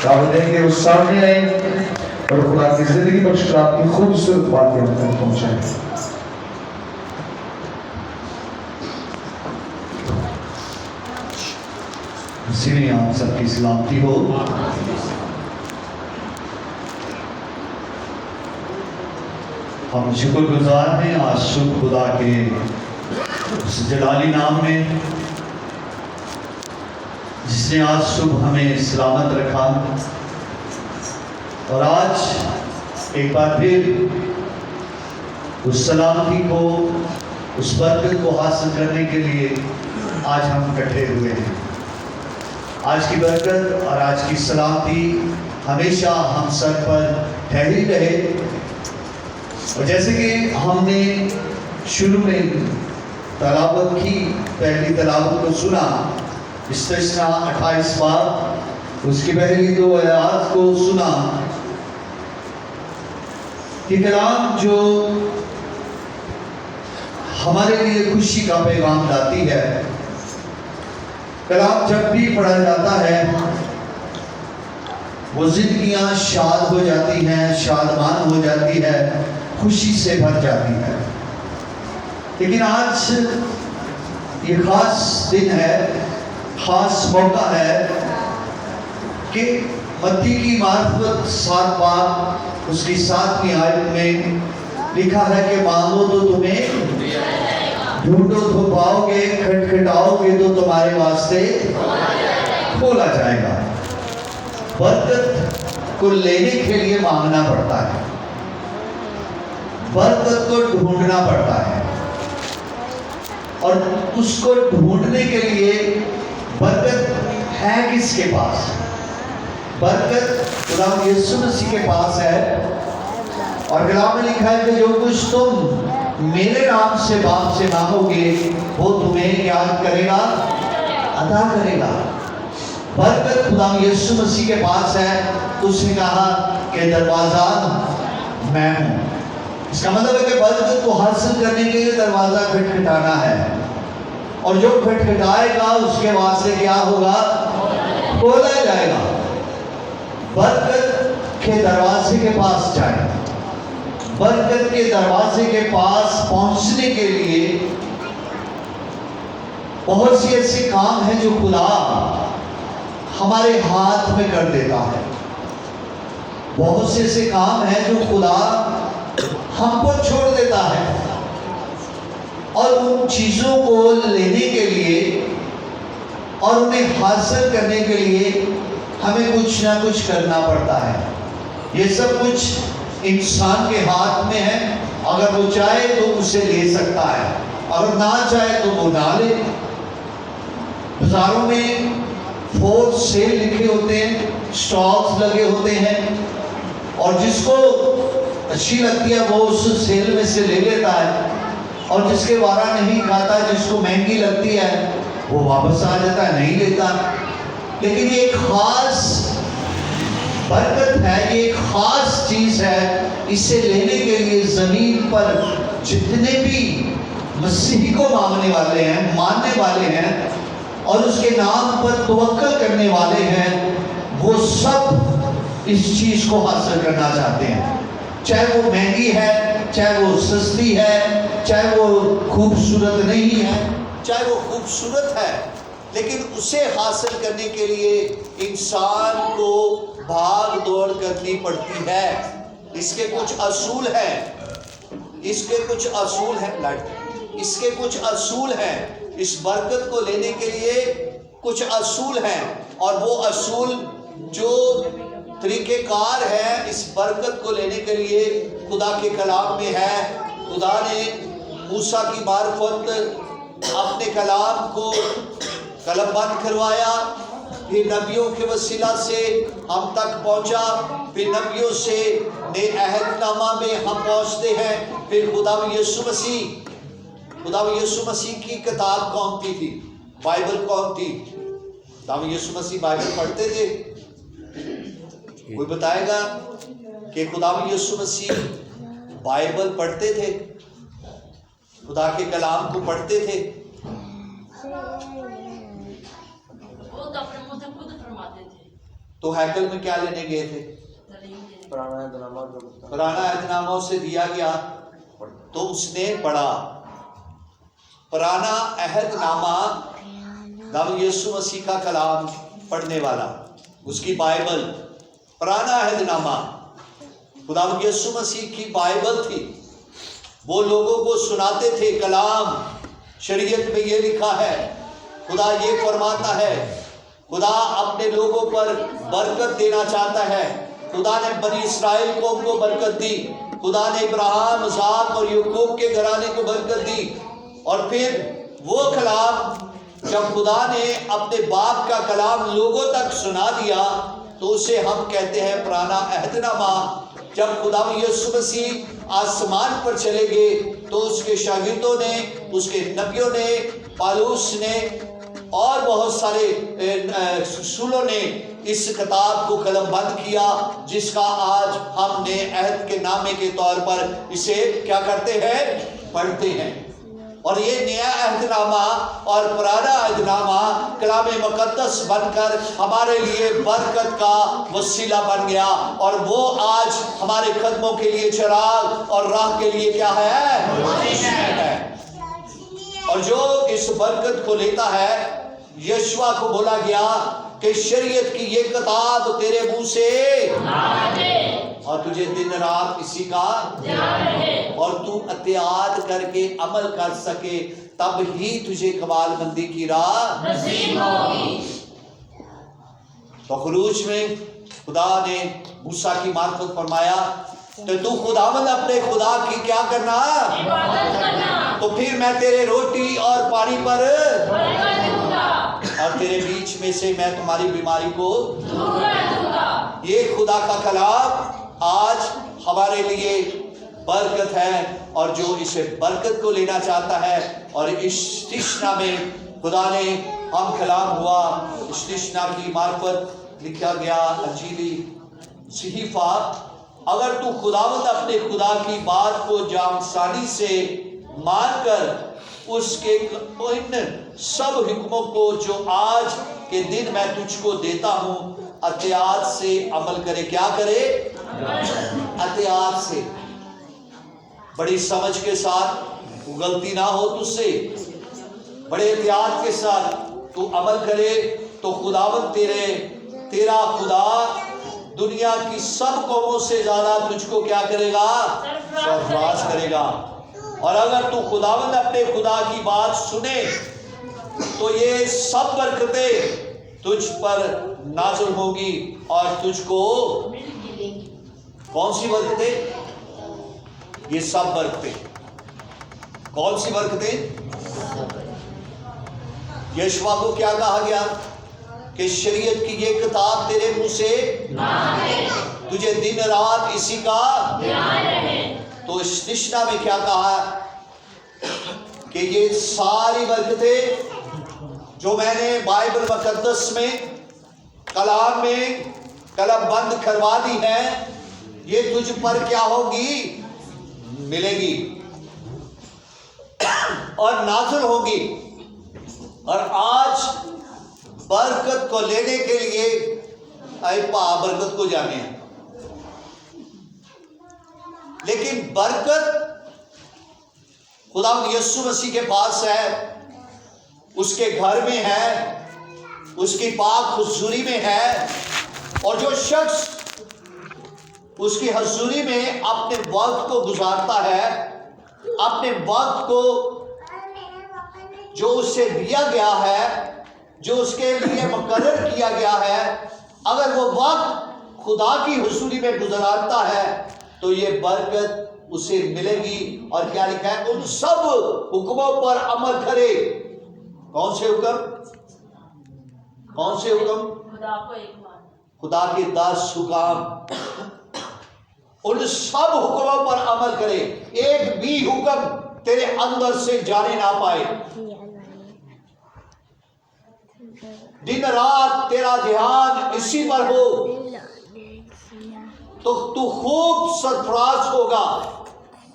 دعوت دیں گے اس سامنے آئیں اور خدا کی زندگی بخش کر آپ کی خوبصورت باتیں ہم تک پہنچائیں. اسی میں آپ سب کی سلامتی ہو. ہم شکر گزار ہیں آج صبح خدا کے اس جلالی نام میں جس نے آج صبح ہمیں سلامت رکھا اور آج ایک بار پھر اس سلامتی کو اس برکت کو حاصل کرنے کے لیے آج ہم اکٹھے ہوئے ہیں. آج کی برکت اور آج کی سلامتی ہمیشہ ہم سب پر ٹھہری رہے. اور جیسے کہ ہم نے شروع میں تلاوت کی، پہلی تلاوت کو سنا، استثنا 28 بار، اس کی پہلی 2 آیات کو سنا. یہ کلام جو ہمارے لیے خوشی کا پیغام لاتی ہے، کلام جب بھی پڑھا جاتا ہے وہ زندگیاں شاد ہو جاتی ہیں، شادمان ہو جاتی ہے، خوشی سے بھر جاتی ہے. لیکن آج یہ خاص دن ہے، خاص موقع ہے کہ متی کی معرفت 7 بار اس کی 7ویں آیت میں لکھا ہے کہ مانگو تو تمہیں، ڈھونڈو تو پاؤ گے، کھٹکھٹاؤ گے تو تمہارے واسطے کھولا جائے گا. برکت کو لینے کے لیے مانگنا پڑتا ہے، برکت کو ڈھونڈنا پڑتا ہے، اور اس کو ڈھونڈنے کے لیے برکت ہے کس کے پاس؟ برکت خدا یسوع مسیح کے پاس ہے. اور کلام میں لکھا ہے کہ جو کچھ تم میرے نام سے باپ سے مانگو گے وہ تمہیں کیا کرے گا؟ عطا کرے گا. برکت خدا یسوع مسیح کے پاس ہے. تو اس نے کہا کہ دروازہ میں ہوں. اس کا مطلب ہے کہ برکت کو حاصل کرنے کے لیے دروازہ کھٹکھٹانا ہے، اور جو کھٹکھٹائے گا اس کے واسطے کیا ہوگا؟ کھولا جائے گا. برکت کے دروازے کے پاس جائیں. برکت کے دروازے کے پاس پہنچنے کے لیے بہت سی ایسے کام ہیں جو خدا ہمارے ہاتھ میں کر دیتا ہے. بہت سے ایسے کام ہیں جو خدا ہم پر چھوڑ دیتا ہے، اور ان چیزوں کو لینے کے لیے اور انہیں حاصل کرنے کے لیے ہمیں کچھ نہ کچھ کرنا پڑتا ہے. یہ سب کچھ انسان کے ہاتھ میں ہے. اگر وہ چاہے تو اسے لے سکتا ہے، اگر نہ چاہے تو وہ نہ لے. بازاروں میں فور سیل لکھے ہوتے ہیں، سٹاکس لگے ہوتے ہیں، اور جس کو اچھی لگتی ہے وہ اس سیل میں سے لے لیتا ہے، اور جس کے وارا نہیں کھاتا، جس کو مہنگی لگتی ہے وہ واپس آ جاتا ہے، نہیں لیتا. لیکن یہ ایک خاص برکت ہے، یہ ایک خاص چیز ہے. اسے لینے کے لیے زمین پر جتنے بھی مسیح کو مانگنے والے ہیں، ماننے والے ہیں اور اس کے نام پر توکل کرنے والے ہیں، وہ سب اس چیز کو حاصل کرنا چاہتے ہیں. چاہے وہ مہنگی ہے، چاہے وہ سستی ہے، چاہے وہ خوبصورت نہیں ہے، چاہے وہ خوبصورت ہے، لیکن اسے حاصل کرنے کے لیے انسان کو بھاگ دوڑ کرنی پڑتی ہے. اس کے کچھ اصول ہیں، اس کے کچھ اصول ہیں، اس کے کچھ اصول ہیں. اس برکت کو لینے کے لیے کچھ اصول ہیں، اور وہ اصول جو طریقہ کار ہے اس برکت کو لینے کے لیے خدا کے کلام میں ہے. خدا نے موسیٰ کی معرفت اپنے کلام کو قلم بند کروایا، پھر نبیوں کے وسیلہ سے ہم تک پہنچا، پھر نبیوں سے نئے عہد نامہ میں ہم پہنچتے ہیں. پھر خدا یسوع مسیح کی کتاب کون سی تھی؟ بائبل کون تھی؟ خدا یسوع مسیح بائبل پڑھتے تھے؟ کوئی بتائے گا کہ خدا یسوع مسیح بائبل پڑھتے تھے؟ خدا کے کلام کو پڑھتے تھے؟ وہ تو اپنے منہ سے خود فرماتے تھے. تو ہیکل میں کیا لینے گئے تھے؟ پرانا عہد نامہ اسے دیا گیا تو اس نے پڑھا. پرانا عہد نامہ خداوند یسوع مسیح کا کلام پڑھنے والا، اس کی بائبل، پرانا عہد نامہ خداوند یسوع مسیح کی بائبل تھی. وہ لوگوں کو سناتے تھے کلام. شریعت میں یہ لکھا ہے، خدا یہ فرماتا ہے، خدا اپنے لوگوں پر برکت دینا چاہتا ہے. خدا نے بنی اسرائیل قوم کو برکت دی، خدا نے ابراہیم، اسحاق اور یعقوب کے گھرانے کو برکت دی. اور پھر وہ کلام جب خدا نے اپنے باپ کا کلام لوگوں تک سنا دیا تو اسے ہم کہتے ہیں پرانا عہد نامہ. جب خدا یسوع مسیح آسمان پر چلے گئے تو اس کے شاگردوں نے، اس کے نبیوں نے، پالوس نے اور بہت سارے رسولوں نے اس کتاب کو قلم بند کیا، جس کا آج ہم نے عہد کے نامے کے طور پر اسے کیا کرتے ہیں؟ پڑھتے ہیں. اور یہ نیا عہد نامہ اور پرانا عہد نامہ کلام مقدس بن کر ہمارے لیے برکت کا وسیلہ بن گیا، اور وہ آج ہمارے قدموں کے لیے چراغ اور راہ کے لیے کیا ہے؟ اور جو اس برکت کو لیتا ہے، یشوع کو بولا گیا کہ شریعت کی یہ کتاب تیرے منہ سے اور تجھے دن رات اسی کا اور تو اطاعت کر کے عمل کر سکے، تب ہی تجھے کمال بندی کی راہ نصیب ہوگی. تو خروج میں خدا نے موسیٰ کی معرفت فرمایا تو خداوند اپنے خدا کی کیا کرنا؟ عبادت کرنا. تو پھر میں تیرے روٹی اور پانی پر اور تیرے بیچ میں سے میں تمہاری بیماری کو دور کر دوں گا. یہ خدا کا کلام آج ہمارے لیے برکت ہے، اور جو اسے برکت کو لینا چاہتا ہے. اور استثنا میں خدا نے ہم کلام ہوا، استثنا کی معرفت لکھا گیا انجیلی صحیفہ. اگر تو خداوند اپنے خدا کی بات کو جانسانی سے مان کر اس کے ان سب حکموں کو جو آج کے دن میں تجھ کو دیتا ہوں اطاعت سے عمل کرے. کیا کرے؟ اطاعت سے، بڑی سمجھ کے ساتھ، غلطی نہ ہو تجھ سے، بڑے احتیاط کے ساتھ تو عمل کرے تو خداوند تیرا خدا دنیا کی سب قوموں سے زیادہ تجھ کو کیا کرے گا؟ سرفراز کرے گا. اور اگر تو خداوند اپنے خدا کی بات سنے تو یہ سب برکتیں تجھ پر نازل ہوگی. اور تجھ کو کون سی برکتیں؟ یہ سب برکتیں. کون سی برکتیں؟ یشوع کو کیا کہا گیا کہ شریعت کی یہ کتاب تیرے منہ سے تجھے دن رات اسی کا دھیان رہے. تو استثنا میں کیا کہا کہ یہ ساری برکتیں جو میں نے بائبل مقدس میں کلام میں قلم بند کروا دی ہیں، یہ تجھ پر کیا ہوگی؟ ملے گی اور نازل ہوگی. اور آج برکت کو لینے کے لیے اے برکت کو جانے ہیں، لیکن برکت خدا یسوع مسیح کے پاس ہے، اس کے گھر میں ہے، اس کی پاک حضوری میں ہے. اور جو شخص اس کی حضوری میں اپنے وقت کو گزارتا ہے، اپنے وقت کو جو اسے دیا گیا ہے، جو اس کے لیے مقرر کیا گیا ہے، اگر وہ وقت خدا کی حضوری میں گزارتا ہے تو یہ برکت اسے ملے گی. اور کیا لکھا ہے؟ ان سب حکموں پر عمل کرے. کون سے حکم؟ کون سے حکم؟ خدا کے 10 حکام. ان سب حکموں پر عمل کرے، ایک بھی حکم تیرے اندر سے جانے نہ پائے. دن رات تیرا دھیان اسی پر ہو تو خوب سرفراز ہوگا.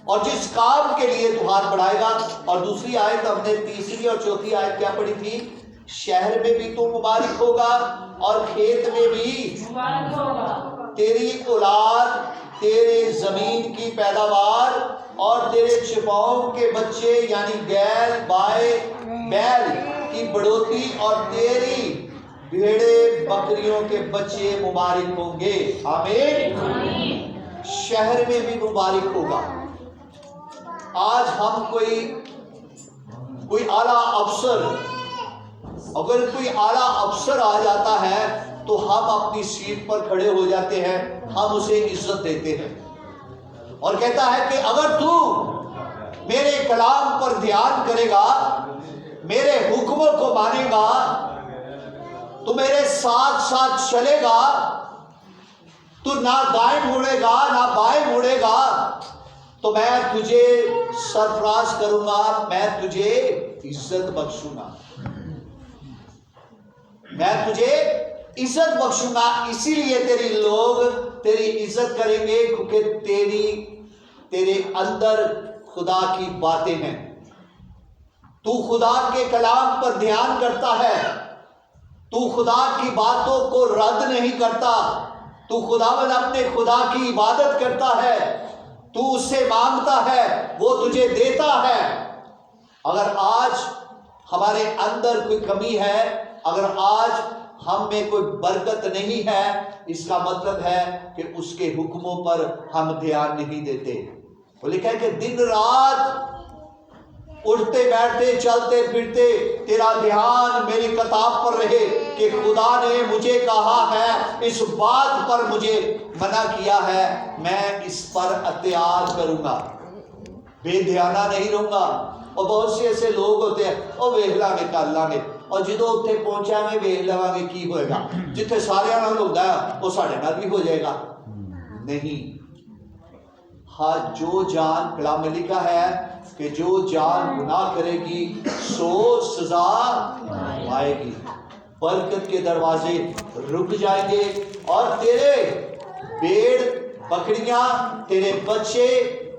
اور جس کام کے لیے تو ہاتھ بڑھائے گا. اور دوسری آیت ہم نے تیسری اور چوتھی آیت کیا پڑھی تھی؟ شہر میں بھی تو مبارک ہوگا اور کھیت میں بھی مبارک ہوگا۔ تیری اولاد، تیرے زمین کی پیداوار اور تیرے چپاؤں کے بچے یعنی گیل بائے بیل کی بڑھوتی اور تیری بھیڑے بکریوں کے بچے مبارک ہوں گے۔ آمین۔ شہر میں بھی مبارک ہوگا۔ آج ہم کوئی اعلیٰ افسر، اگر کوئی اعلیٰ افسر آ جاتا ہے تو ہم اپنی سیٹ پر کھڑے ہو جاتے ہیں، ہم اسے عزت دیتے ہیں اور کہتا ہے کہ اگر تو میرے کلام پر دھیان کرے گا، میرے حکموں کو مانے گا، تو میرے ساتھ ساتھ چلے گا، تو نہ دائیں مڑے گا نہ بائیں مڑے گا، تو میں تجھے سرفراز کروں گا، میں تجھے عزت بخشوں گا، میں تجھے عزت بخشوں گا۔ اسی لیے تیری لوگ تیری عزت کریں گے کیونکہ تیرے اندر خدا کی باتیں ہیں، تو خدا کے کلام پر دھیان کرتا ہے، تو خدا کی باتوں کو رد نہیں کرتا، تو خداوند اپنے خدا کی عبادت کرتا ہے، تو اس سے مانگتا ہے، وہ تجھے دیتا ہے۔ اگر آج ہمارے اندر کوئی کمی ہے، اگر آج ہم میں کوئی برکت نہیں ہے، اس کا مطلب ہے کہ اس کے حکموں پر ہم دھیان نہیں دیتے۔ وہ لکھا ہے کہ دن رات اٹھتے بیٹھتے چلتے پھرتے تیرا دھیان میری کتاب پر رہے کہ خدا نے مجھے کہا ہے، اس بات پر مجھے منع کیا ہے، میں اس پر اطاعت کروں گا، بے دھیانہ نہیں رہوں گا۔ اور بہت سے ایسے لوگ ہوتے ہیں، اور ویکھ لاں گے کر لاں گے، اور جدو اتنے پہنچا میں ویکھ لواں گے کی ہوئے گا، جتنے سارے نال ہوتا ہے وہ ساڑھے نال بھی ہو جائے گا۔ نہیں، ہاں جو جان کلام میں لکھا ہے کہ جو جان گناہ کرے گی سو سزا پائے گی، برکت کے دروازے رک جائیں گے، اور تیرے بھیڑ بکریاں، تیرے بچے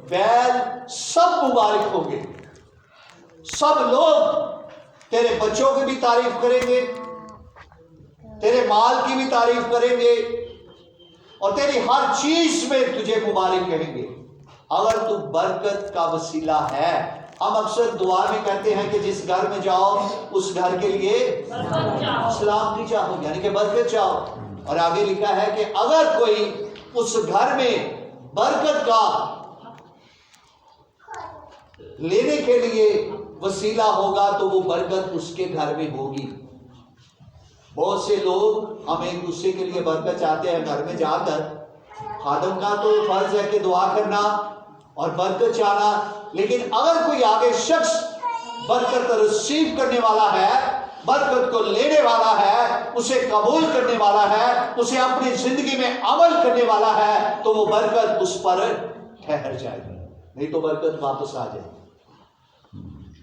بیل سب مبارک ہوں گے۔ سب لوگ تیرے بچوں کی بھی تعریف کریں گے، تیرے مال کی بھی تعریف کریں گے، اور تیری ہر چیز میں تجھے مبارک کہیں گے اگر تو برکت کا وسیلہ ہے۔ ہم اکثر دعا میں کہتے ہیں کہ جس گھر میں جاؤ اس گھر کے لیے سلامتی چاہو، یعنی کہ برکت چاہو، اور آگے لکھا ہے کہ اگر کوئی اس گھر میں برکت کا لینے کے لیے وسیلہ ہوگا تو وہ برکت اس کے گھر میں ہوگی۔ بہت سے لوگ ہم ایک دوسرے کے لیے برکت چاہتے ہیں، گھر میں جا کر خادم کا تو فرض ہے کہ دعا کرنا اور برکت چاہنا، لیکن اگر کوئی آگے شخص برکت ریسیو کرنے والا ہے، برکت کو لینے والا ہے، اسے قبول کرنے والا ہے، اسے اپنی زندگی میں عمل کرنے والا ہے، تو وہ برکت اس پر ٹھہر جائے گی، نہیں تو برکت واپس آ جائے گی۔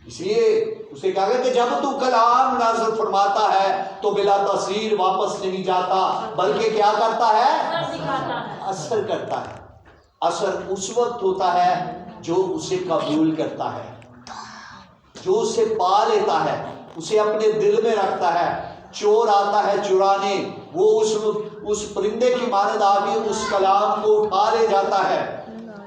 اس لیے اسے کہا گیا کہ جب تو کلام نازل فرماتا ہے تو بلا تاثیر واپس نہیں جاتا، بلکہ کیا کرتا ہے؟ اثر کرتا ہے۔ اثر اس وقت ہوتا ہے جو اسے قبول کرتا ہے، جو اسے پا لیتا ہے، اسے اپنے دل میں رکھتا ہے۔ چور آتا ہے چرانے، وہ اس پرندے کی مانند آگے اس کلام کو اٹھا لے جاتا ہے۔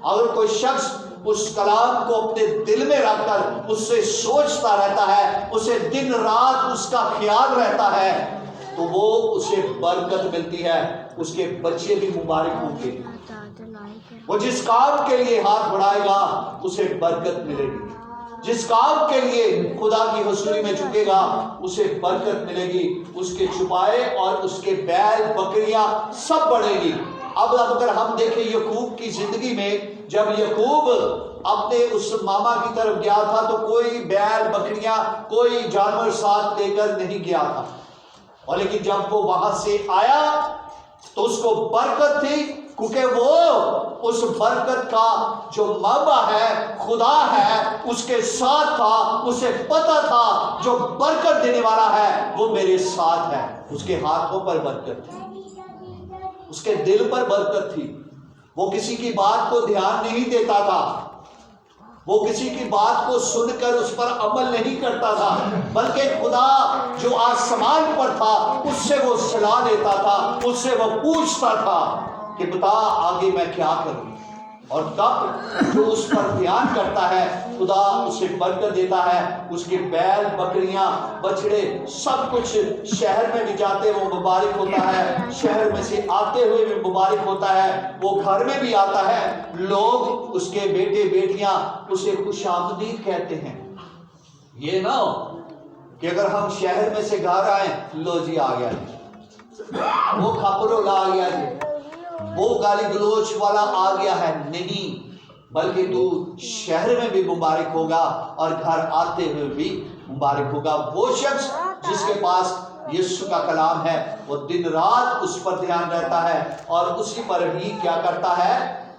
اگر کوئی شخص اس کلام کو اپنے دل میں رکھ کر اس سے سوچتا رہتا ہے، اسے دن رات اس کا خیال رہتا ہے، تو وہ اسے برکت ملتی ہے، اس کے بچے بھی مبارک ہوں گے۔ وہ جس کام کے لیے ہاتھ بڑھائے گا اسے برکت ملے گی، جس کام کے لیے خدا کی حضوری میں جھکے گا اسے برکت ملے گی، اس کے چھپائے اور اس کے بیل بکریاں سب بڑھے گی۔ اب اگر ہم دیکھیں یعقوب کی زندگی میں، جب یعقوب اپنے اس ماما کی طرف گیا تھا تو کوئی بیل بکریاں کوئی جانور ساتھ لے کر نہیں گیا تھا، اور لیکن جب وہ وہاں سے آیا تو اس کو برکت تھی، کیونکہ وہ اس برکت کا جو ماما ہے خدا ہے اس کے ساتھ تھا، اسے پتا تھا جو برکت دینے والا ہے وہ میرے ساتھ ہے۔ اس کے ہاتھوں پر برکت تھی، اس کے دل پر برکت تھی، وہ کسی کی بات کو دھیان نہیں دیتا تھا، وہ کسی کی بات کو سن کر اس پر عمل نہیں کرتا تھا، بلکہ خدا جو آسمان پر تھا اس سے وہ صلاح دیتا تھا، اس سے وہ پوچھتا تھا کہ بتا آگے میں کیا کروں، اور تب جو اس پر دھیان کرتا ہے خدا اسے برکت دیتا ہے۔ اس کے بیل بکریاں بچڑے سب کچھ شہر میں بھی جاتے وہ مبارک ہوتا ہے، شہر میں سے آتے ہوئے بھی مبارک ہوتا ہے، وہ گھر میں بھی آتا ہے، لوگ اس کے بیٹے بیٹیاں اسے خوش آمدید کہتے ہیں۔ یہ نہ ہو کہ اگر ہم شہر میں سے گھر آئیں، لو جی آ گیا جی، وہ کھپرو لا آ گیا جی، وہ گالی گلوچ والا آ گیا ہے، نہیں، بلکہ تو شہر میں بھی مبارک ہوگا اور گھر آتے ہوئے بھی مبارک ہوگا۔ وہ شخص جس کے پاس یسوع کا کلام ہے وہ دن رات اس پر دھیان رہتا ہے اور اسی پر ہی کیا کرتا ہے،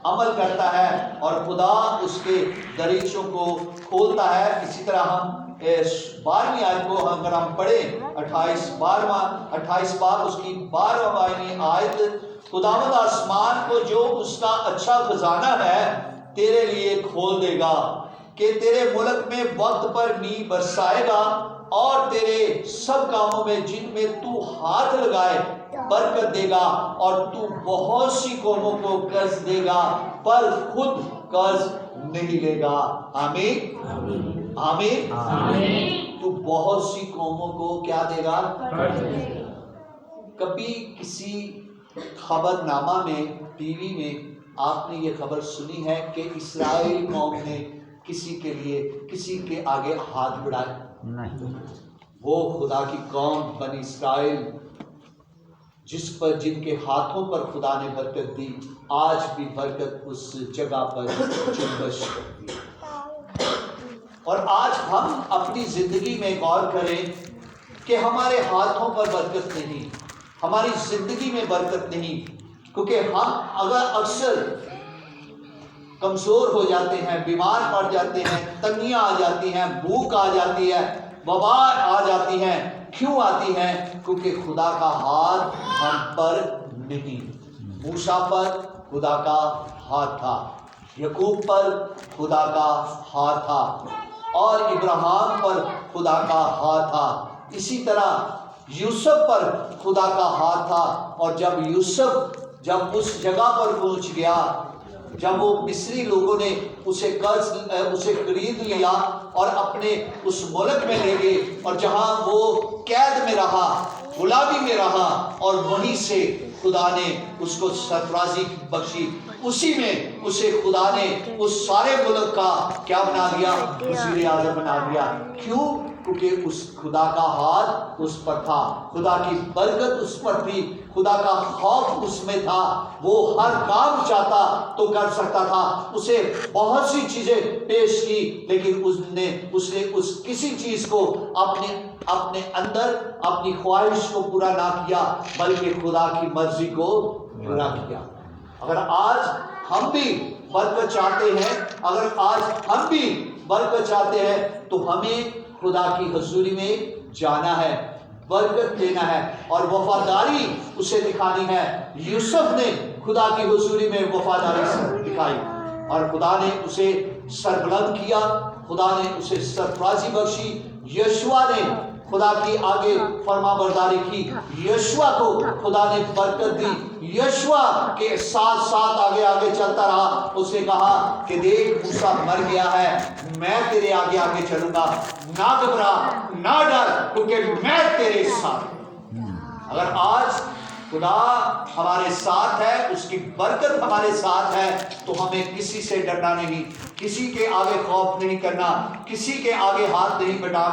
عمل کرتا ہے، اور خدا اس کے دریچوں کو کھولتا ہے۔ اسی طرح ہم 12ویں آیت کو اگر ہم پڑھیں، 28 باب اس کی 12ویں آیت، خداوند آسمان کو جو اس کا اچھا خزانہ ہے تیرے لیے کھول دے گا، کہ تیرے ملک میں وقت پر می برسائے گا، اور تیرے سب کاموں میں جن میں تو ہاتھ لگائے برکت دے گا، اور تو بہت سی قوموں کو قرض دے گا پر خود قرض نہیں لے گا۔ آمین آمین۔ تو بہت سی قوموں کو کیا دے گا؟ کبھی کسی خبر نامہ میں، ٹی وی میں آپ نے یہ خبر سنی ہے کہ اسرائیل قوم نے کسی کے لیے کسی کے آگے ہاتھ بڑھائے؟ نہیں۔ وہ خدا کی قوم بنی اسرائیل جن کے ہاتھوں پر خدا نے برکت دی، آج بھی برکت اس جگہ پر جنبش کرتی ہے۔ اور آج ہم اپنی زندگی میں غور کریں کہ ہمارے ہاتھوں پر برکت نہیں، ہماری زندگی میں برکت نہیں، کیونکہ ہم اگر اکثر کمزور ہو جاتے ہیں، بیمار پڑ جاتے ہیں، تنگیاں آ جاتی ہیں، بھوک آ جاتی ہے، وبا آ جاتی ہے۔ کیوں آتی ہے؟ کیونکہ خدا کا ہاتھ ہم پر نہیں۔ موسیٰ پر خدا کا ہاتھ تھا، یعقوب پر خدا کا ہاتھ تھا، اور ابراہیم پر خدا کا ہاتھ تھا، اسی طرح یوسف پر خدا کا ہاتھ تھا۔ اور جب یوسف اس جگہ پر پہنچ گیا، جب وہ مصری لوگوں نے اسے خرید لیا اور اپنے اس ملک میں لے گئے، اور جہاں وہ قید میں رہا، غلامی میں رہا، اور وہیں سے خدا نے اس کو سرفرازی بخشی، اسی میں اسے خدا نے اس سارے ملک کا کیا بنا دیا؟ وزیر اعظم بنا دیا۔ کیوں؟ کیونکہ اس خدا کا ہاتھ اس پر تھا، خدا کی برکت اس پر تھی، خدا کا خوف اس میں تھا، وہ ہر کام چاہتا تو کر سکتا تھا۔ اسے بہت سی چیزیں پیش کی، لیکن اس نے کسی چیز کو اپنے اندر اپنی خواہش کو پورا نہ کیا، بلکہ خدا کی مرضی کو پورا کیا۔ اگر آج ہم بھی برکت چاہتے ہیں، اگر آج ہم بھی برکت چاہتے ہیں، تو ہمیں خدا کی حضوری میں جانا ہے، برکت لینا ہے، اور وفاداری اسے دکھانی ہے۔ یوسف نے خدا کی حضوری میں وفاداری دکھائی، اور خدا نے اسے سربلند کیا، خدا نے اسے سرفرازی بخشی۔ یشوع نے خدا کی آگے فرما برداری کی، یشوع کو خدا نے برکت دی، یشوع کے ساتھ ساتھ آگے آگے چلتا رہا۔ اسے کہا کہ دیکھ موسیٰ مر گیا ہے، میں تیرے آگے آگے چلوں گا، نہ گھبرا نہ ڈر، کیونکہ میں تیرے ساتھ ہوں۔ اگر آج خدا ہمارے ساتھ ہے، اس کی برکت ہمارے ساتھ ہے، تو ہمیں کسی سے ڈرنا نہیں، کسی کے آگے خوف نہیں کرنا، کسی کے آگے ہاتھ نہیں بٹھا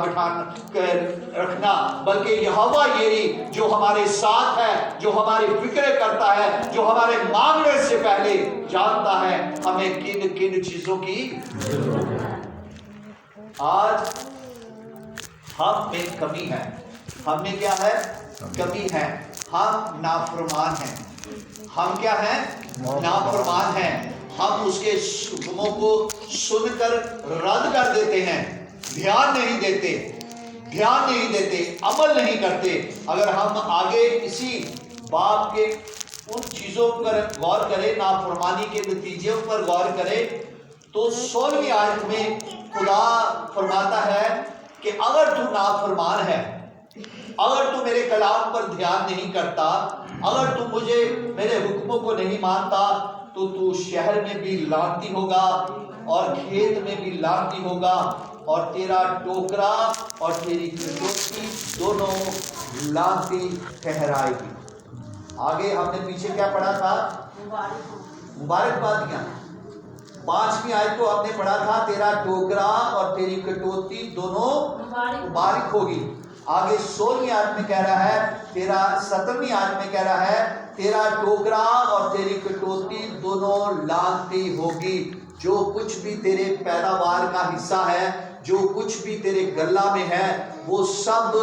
رکھنا، بلکہ یہوہ یری جو ہمارے ساتھ ہے، جو ہماری فکر کرتا ہے، جو ہمارے مانگنے سے پہلے جانتا ہے ہمیں کن کن چیزوں کی ضرورت ہے۔ آج ہم میں کمی ہے، ہم میں کیا ہے؟ کمی ہے۔ ہم نافرمان ہیں، ہم کیا ہیں؟ نافرمان ہیں۔ ہم اس کے حکموں کو سن کر رد کر دیتے ہیں، دھیان نہیں دیتے، عمل نہیں کرتے۔ اگر ہم آگے اسی باب کے ان چیزوں پر غور کریں، نافرمانی کے نتیجوں پر غور کریں، تو 16ویں آیت میں خدا فرماتا ہے کہ اگر تو نافرمان ہے، اگر تو میرے کلام پر دھیان نہیں کرتا، اگر تو مجھے میرے حکموں کو نہیں مانتا، تو شہر میں بھی لعنتی ہوگا اور کھیت میں بھی لعنتی ہوگا، اور تیرا ٹوکرا اور تیری کٹوتی دونوں لعنتی ٹھہرائے گی۔ آگے ہم نے پیچھے کیا پڑھا تھا؟ مبارکبادیاں۔ 5ویں آیت کو ہم نے پڑھا تھا تیرا ٹوکرا اور تیری کٹوتی دونوں مبارک ہوگی۔ آگے 16ویں آیت میں کہہ رہا ہے، 17ویں آیت میں کہہ رہا ہے تیرا ٹوکرا اور تیری کٹوتی دونوں لعنتی ہوگی۔ جو کچھ بھی تیرے پیداوار کا حصہ ہے، جو کچھ بھی تیرے غلہ میں ہے، وہ سب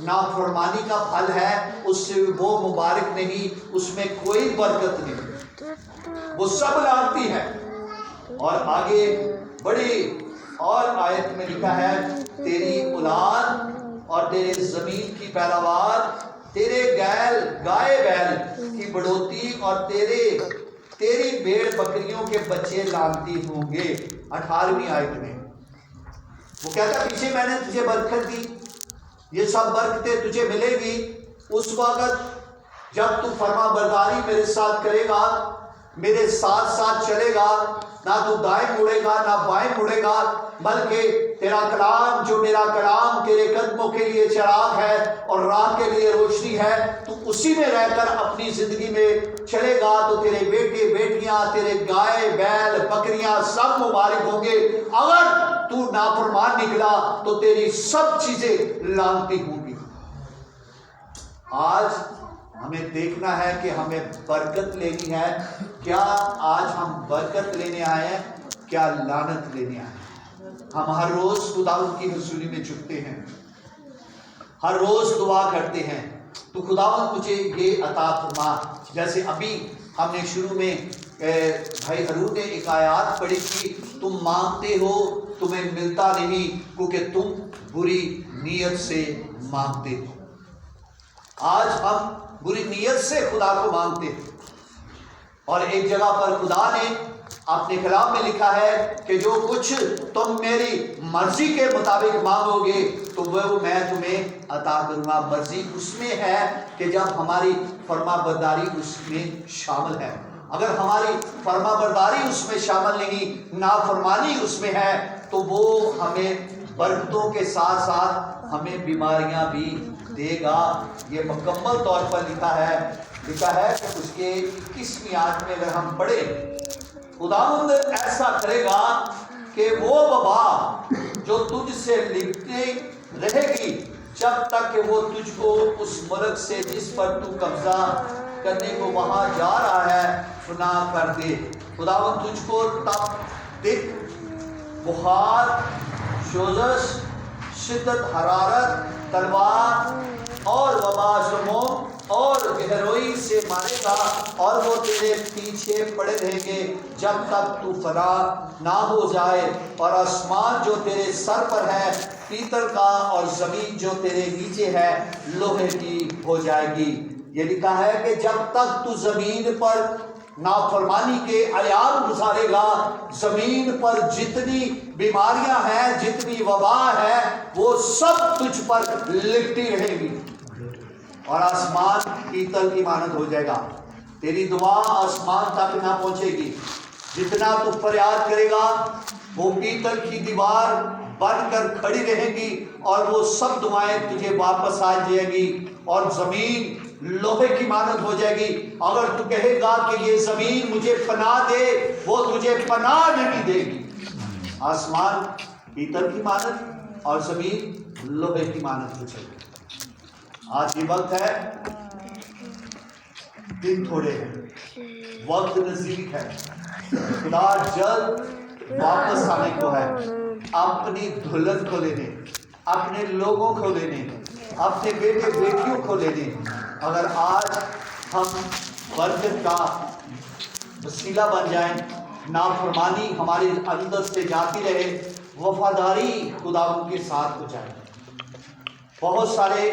نافرمانی کا پھل ہے، اس سے وہ مبارک نہیں، اس میں کوئی برکت نہیں، وہ سب لعنتی ہے۔ اور آگے بڑی اور آیت میں لکھا ہے تیری اولاد اور تیرے زمین کی پیداوار، تیرے گائے بیل کی بڑھوتی اور تیری بھیڑ بکریوں کے بچے لعنتی ہوں گے۔ 18ویں آیت میں وہ کہتا ہے پیچھے میں نے تجھے برکت دی، یہ سب برکتیں تجھے ملے گی اس وقت جب تو فرما برداری میرے ساتھ کرے گا، میرے ساتھ ساتھ چلے گا، نہ تو دائیں مڑے گا نہ بائیں مڑے گا، بلکہ تیرا کلام، جو میرا کلام تیرے قدموں کے لیے چراغ ہے اور راہ کے لیے روشنی ہے، تو اسی میں رہ کر اپنی زندگی میں چلے گا، تو تیرے بیٹے بیٹیاں، تیرے گائے بیل بکریاں سب مبارک ہوں گے۔ اگر تو نافرمان نکلا تو تیری سب چیزیں لعنتی ہوں گی۔ آج ہمیں دیکھنا ہے کہ ہمیں برکت لینی ہے، کیا آج ہم برکت لینے آئے ہیں، کیا لعنت لینے آئے ہیں؟ ہم ہر روز خداوند کی حضوری میں جھکتے ہیں، ہر روز دعا کرتے ہیں، تو خداوند مجھے یہ عطا فرما۔ جیسے ابھی ہم نے شروع میں بھائی حرون نے ایک آیات پڑھی تھی، تم مانگتے ہو تمہیں ملتا نہیں کیونکہ تم بری نیت سے مانگتے ہو۔ آج ہم بری نیت سے خدا کو مانگتے ہیں، اور ایک جگہ پر خدا نے اپنے کلام میں لکھا ہے کہ جو کچھ تم میری مرضی کے مطابق مانگو گے تو وہ میں تمہیں عطا کروں گا۔ مرضی اس میں ہے کہ جب ہماری فرما برداری اس میں شامل ہے، اگر ہماری فرما برداری اس میں شامل نہیں، نافرمانی اس میں ہے، تو وہ ہمیں برکتوں کے ساتھ ساتھ ہمیں بیماریاں بھی دے گا۔ یہ مکمل طور پر لکھا ہے کہ اس کے 21ویں آیت میں اگر ہم پڑھیں، خداوند ایسا کرے گا کہ وہ وبا جو تجھ سے لپٹی رہے گی جب تک کہ وہ تجھ کو اس ملک سے جس پر تو قبضہ کرنے کو وہاں جا رہا ہے فنا کر دے۔ خداوند تجھ کو تپ، دق، بخار، سوزش، شدت حرارت، تلوار اور وبا سموم اور گہروئی سے مارے گا، اور وہ تیرے پیچھے پڑے رہیں گے جب تک تو فنا نہ ہو جائے، اور آسمان جو تیرے سر پر ہے پیتل کا، اور زمین جو تیرے نیچے ہے لوہے کی ہو جائے گی۔ یہ لکھا ہے کہ جب تک تو زمین پر نافرمانی کے ایام گزارے گا، زمین پر جتنی بیماریاں ہیں، جتنی وبا ہے، وہ سب تجھ پر لپٹی رہے گی، اور آسمان پیتل کی مانند ہو جائے گا۔ تیری دعا آسمان تک نہ پہنچے گی، جتنا تو فریاد کرے گا وہ پیتل کی دیوار بن کر کھڑی رہے گی، اور وہ سب دعائیں تجھے واپس آ جائے گی، اور زمین لوہے کی مانند ہو جائے گی۔ اگر تو کہے گا کہ یہ زمین مجھے پناہ دے، وہ تجھے پناہ نہیں دے گی۔ آسمان پیتل کی مانند اور زمین لوہے کی مانند ہو جائے گی۔ آج یہ وقت ہے، دن تھوڑے ہیں، وقت نزدیک ہے، خدا جلد واپس آنے کو ہے، اپنی دلہن کو لینے، اپنے لوگوں کو لینے، اپنے بیٹے بیٹیوں کو لینے۔ اگر آج ہم برکت کا وسیلہ بن جائیں، نافرمانی ہمارے اندر سے جاتی رہے، وفاداری خدا کے ساتھ ہو جائے۔ بہت سارے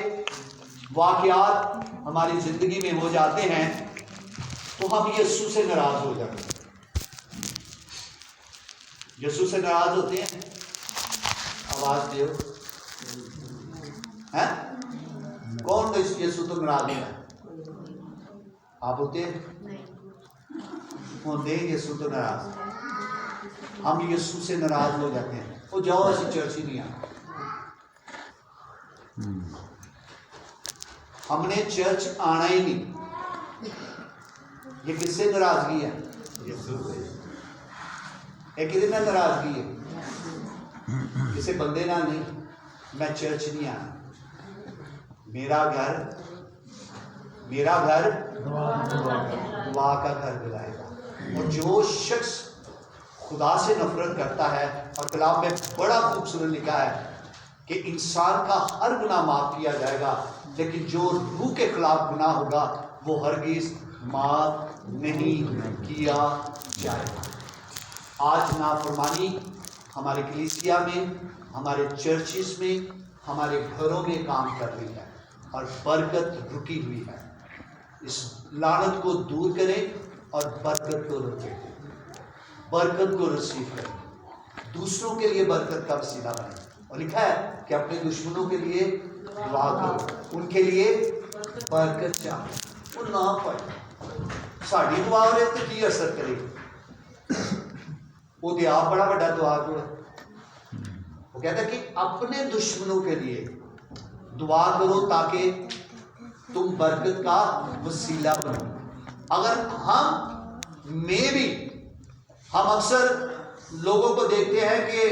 واقعات ہماری زندگی میں ہو جاتے ہیں تو ہم یسوع سے ناراض ہو جاتے ہیں۔ یسوع سے ناراض ہوتے ہیں؟ آواز دیو ہیں؟ کون یسوع تو ناراض ہے؟ آپ ہوتے ہیں؟ ہوتے ہیں یسوع تو ناراض؟ ہم یسوع سے ناراض ہو جاتے ہیں، وہ جاؤ ایسی چرچ ہی نہیں آتا۔ ہم نے چرچ آنا ہی نہیں۔ یہ کس سے ناراضگی ہے؟ یہ کس میں ناراضگی ہے؟ کسی بندے نہ نہیں، میں چرچ نہیں آنا، میرا گھر دعا کا گھر بلائے گا۔ اور جو شخص خدا سے نفرت کرتا ہے، اور کلام میں بڑا خوبصورت لکھا ہے کہ انسان کا ہر گناہ معاف کیا جائے گا، لیکن جو روح کے خلاف گناہ ہوگا وہ ہرگز معاف نہیں کیا جائے گا۔ آج نافرمانی ہمارے کلیسیا میں، ہمارے چرچز میں، ہمارے گھروں میں کام کر رہی ہے اور برکت رکی ہوئی ہے۔ اس لعنت کو دور کریں اور برکت کو روکیں، برکت کو رسیو کریں، دوسروں کے لیے برکت کا وسیلہ بنیں۔ اور لکھا ہے کہ اپنے دشمنوں کے لیے دعا کرو، ان کے لیے برکت چاہو۔ وہ نہ پڑھے ساڑی دعا ہو رہے تو کی اثر کرے گی؟ وہ دیا بڑا بڑا دعا کرو۔ وہ کہتا ہے کہ اپنے دشمنوں کے لیے دعا کرو تاکہ تم برکت کا وسیلہ بنو۔ اگر ہم اکثر لوگوں کو دیکھتے ہیں کہ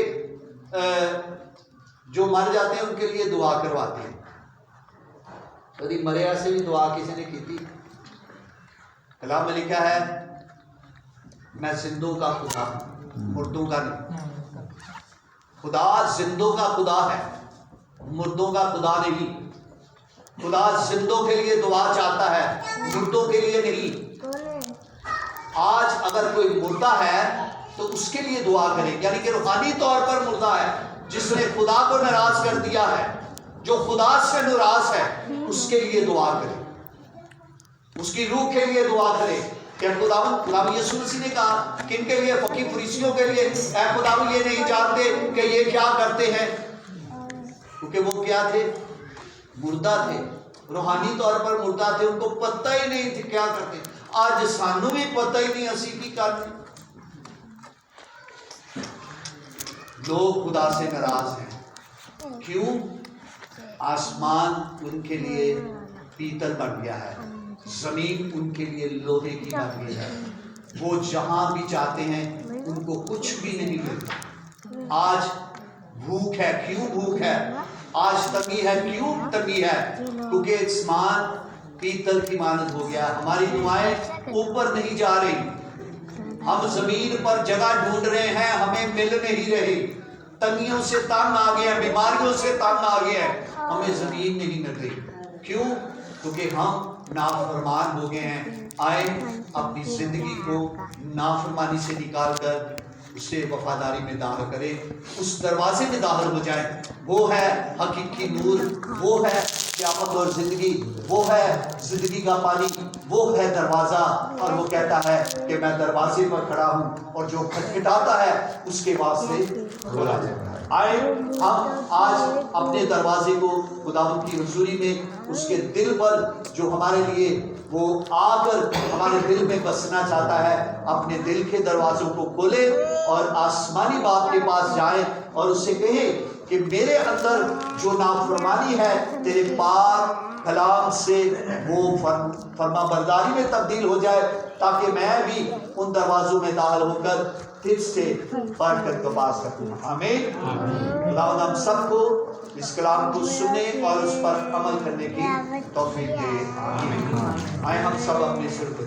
جو مر جاتے ہیں ان کے لیے دعا کرواتے ہیں۔ کبھی مریا سے بھی دعا کسی نے کی تھی؟ کلام میں لکھا ہے میں زندوں کا خدا ہوں، مردوں کا نہیں۔ خدا زندوں کا خدا ہے، مردوں کا خدا نہیں۔ خدا زندوں کے لیے دعا چاہتا ہے، مردوں کے لیے نہیں۔ آج اگر کوئی مردہ ہے تو اس کے لیے دعا کریں، یعنی کہ روحانی طور پر مردہ ہے، جس نے خدا کو ناراض کر دیا ہے، جو خدا سے ناراض ہے، اس کے لیے دعا کریں، اس کی روح کے لیے دعا کریں۔ کہ خداوند یسوع مسیح نے کہا کن کے لیے؟ فقیر فریسیوں کے لیے، اے خداوند یہ نہیں جانتے کہ یہ کیا کرتے ہیں، کیونکہ وہ کیا تھے؟ مردہ تھے، روحانی طور پر مردہ تھے، ان کو پتہ ہی نہیں تھے کیا کرتے۔ آج سانوں بھی پتہ ہی نہیں اسی کی کرتے۔ لوگ خدا سے ناراض ہیں، کیوں؟ آسمان ان کے لیے پیتل بن گیا ہے، زمین ان کے لیے لوہے کی بن گئی ہے، وہ جہاں بھی چاہتے ہیں ان کو کچھ بھی نہیں ملتا۔ آج بھوک ہے، کیوں بھوک ہے؟ آج تنگی ہے، کیوں تنگی ہے؟ کیونکہ آسمان پیتل کی مانند ہو گیا، ہماری دعائیں اوپر نہیں جا رہی، ہم زمین پر جگہ ڈھونڈ رہے ہیں، ہمیں مل نہیں رہی، تنگیوں سے تنگ آ گئے ہیں، بیماریوں سے تنگ آ گئے ہیں، ہمیں زمین نہیں مل رہی۔ کیوں؟ کیونکہ ہم نافرمان ہو گئے ہیں۔ آئے اپنی زندگی کو نافرمانی سے نکال کر اسے وفاداری میں داخل کریں، اس دروازے میں داخل ہو جائیں۔ وہ ہے حقیقی نور، وہ ہے قیامت اور زندگی، وہ ہے زندگی کا پانی، وہ ہے دروازہ۔ اور وہ کہتا ہے کہ میں دروازے پر کھڑا ہوں اور جو کھٹکھٹاتا ہے اس کے واسطے کھولا جائے گا۔ آئے ہم آج اپنے دروازے کو خداوند کی حضوری میں، اس کے دل پر جو ہمارے لیے وہ آ کر ہمارے دل میں بسنا چاہتا ہے، اپنے دل کے دروازوں کو کھولیں اور آسمانی باپ کے پاس جائیں اور اس سے کہیں کہ میرے اندر جو نافرمانی ہے تیرے پاک کلام سے وہ فرما برداری میں تبدیل ہو جائے، تاکہ میں بھی ان دروازوں میں داخل ہو کر پھر سے برکت کو پاس کروں۔ آمین۔ خداوند ہم سب کو اس کلام کو سننے اور اس پر عمل کرنے کی توفیق دے۔ آمین۔ آئے ہم سب اپنے سر کو